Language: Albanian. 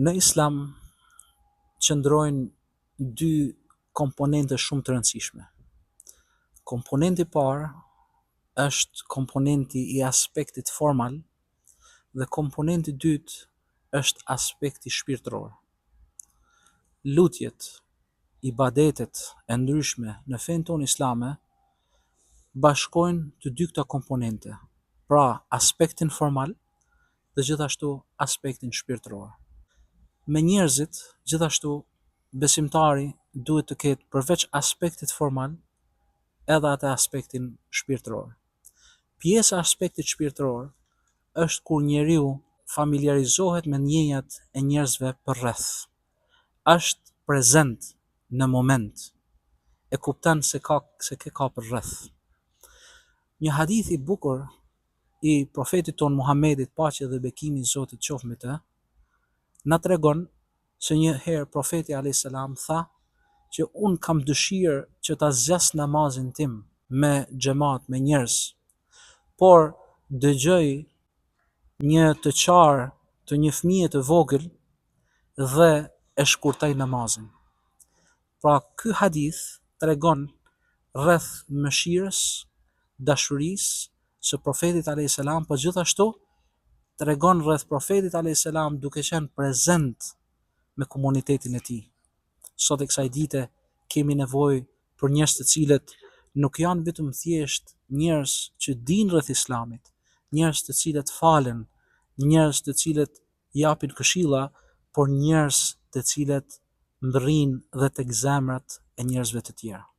Në Islam qëndrojnë dy komponente shumë të rëndësishme. Komponenti i parë është komponenti i aspektit formal dhe komponenti i dytë është aspekti shpirtëror. Lutjet, ibadetet e ndryshme në fenë tonë islame bashkojnë të dy këta komponente, pra aspektin formal dhe gjithashtu aspektin shpirtëror. Me njerëzit, gjithashtu, besimtari duhet të ketë përveç aspektit formal edhe atë aspektin shpirtëror. Pjesa e aspektit shpirtëror është kur njeriu familiarizohet me ndjenjat e njerëzve përreth. Është prezent në moment, e kupton se ka përreth. Një hadith i bukur i profetit ton Muhamedit, paqja dhe bekimi i Zotit qoftë me të, na tregon se një herë profeti a.s. tha që unë kam dëshirë që ta zgjas namazin tim me xhamat, me njerëz, por dëgjoj një të qarë të një fëmije të vogël dhe e shkurtoi namazin. Pra ky hadith tregon rreth mëshirës, dashurisë së profetit a.s. por gjithashtu tregon rreth profetit a.s. duke qenë prezent me komunitetin e tij. Sot e kësaj dite kemi nevojë për njerëz të cilët nuk janë vetëm thjesht njerëz që dinë rreth islamit, njerëz të cilët falen, njerëz të cilët japin këshilla, por njerëz të cilët ndrrin dhe tek zemrat e njerëzve të tjerë.